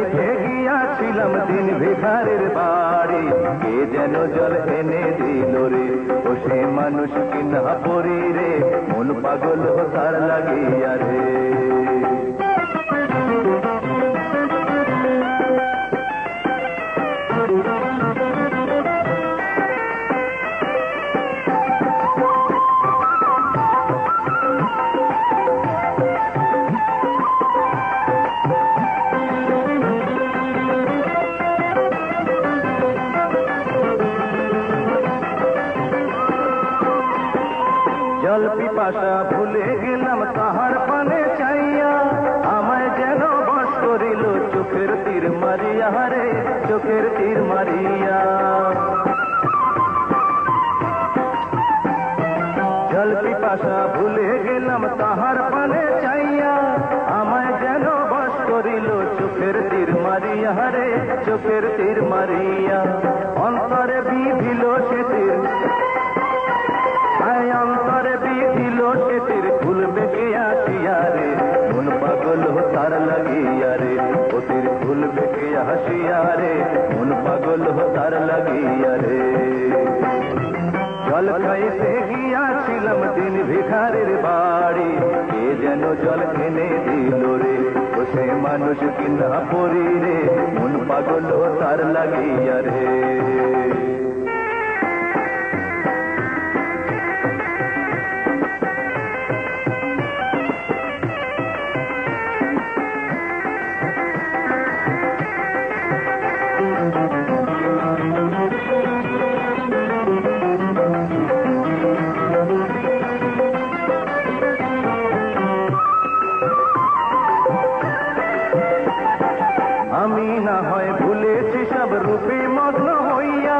গিয়াছিলাম দিন ভিখারির বাড়ি, কে যেন জল এনে দিল রে, ও সে মানুষ কিনা পরি রে, মন পাগল তার লাগিয়া রে। জল পিপাসা ভুলে গেলাম তাহার পানে চাইয়া, আমায় যেন বশ করিল চোখের তীর মারিয়া রে, চোখের তীর মারিয়া। জল পিপাসা ভুলে গেলাম তাহার পানে চাইয়া, আমায় যেন বশ করিল চোখের তীর মারিয়া রে, চোখের তীর মারিয়া। অন্তরে বিধিল সে তীর, অন্তরে বিধিল সে তীর, খুলবে কে আসিয়া রে, মন পাগল তার লাগিয়া রে, ও তীর খুলবে কে আসিয়া রে, মন পাগল তার লাগিয়া রে। জল খাইতে গিয়াছিলাম দিন ভিখারির বাড়ি, কে যেন জল এনে দিল রে, ও সে মানুষ কিনা পরি রে, মন পাগল তার লাগিয়া রে। আমি না হয় ভুলেছি সব রূপে মগ্ন হইয়া,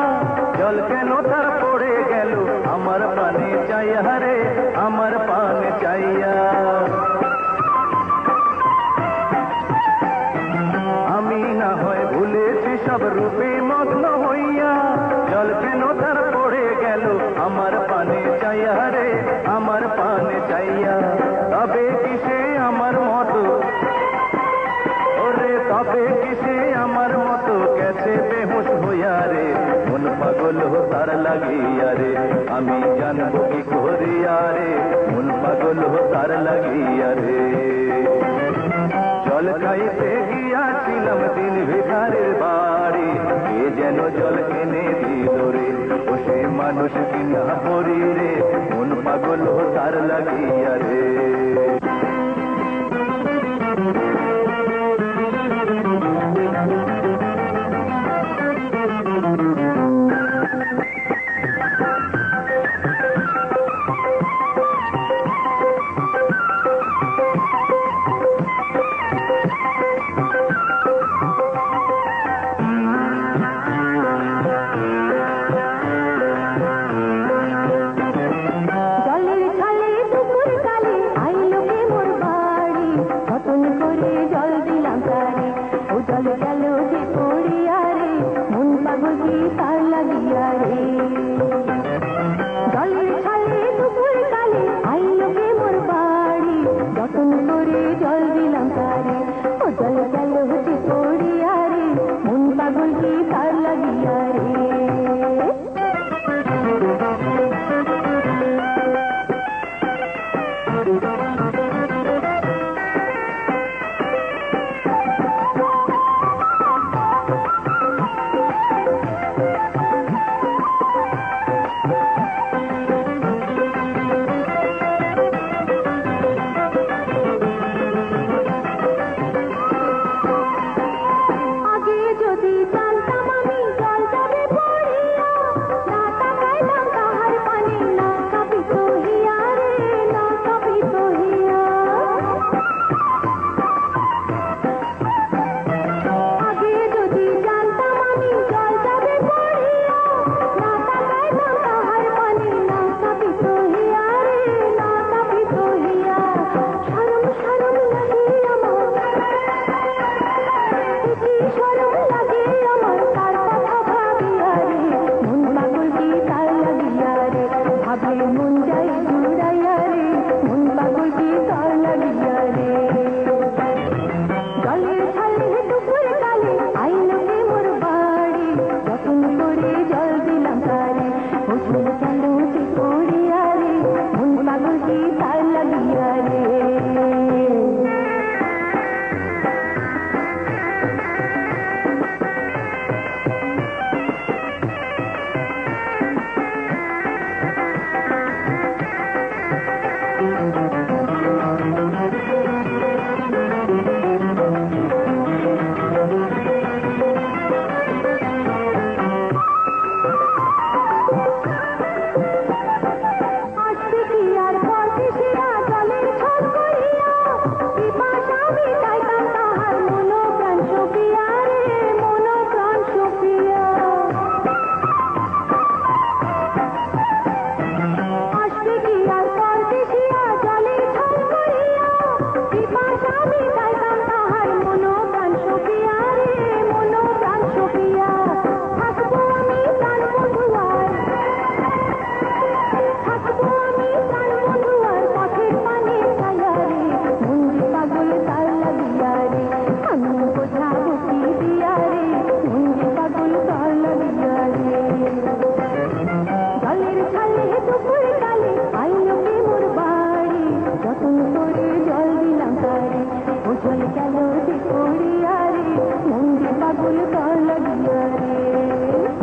জল কেন তার পড়ে গেল আমার পানে চাইয়া রে, আমার পানে চাইয়া। আমি না হয় ভুলেছি সব রূপে মগ্ন হইয়া, জল কেন তার পড়ে গেল আমার পানে চাইয়া রে, আমার পানে চাইয়া। তবে কিসে আমার মতো, ওরে তবে কিসে আমার মতো গেছে বেহুশ হইয়া রে, মন পাগল তার লাগিয়া রে, আমি জানবো কি করিয়া রে, মন পাগল তার লাগিয়া রে। জল খাইতে গিয়াছিলাম দিন ভিখারির বাড়ি, কে যেন জল এনে দিল রে, ও সে মানুষ কিনা পরি রে, মন পাগল তার লাগিয়া রে। জলের ছালে দুপুর কালে নতুন করে জল দিলাম তারে ও জল গেল যে পড়িয়া রে মন যে পাগল তার লাগিয়া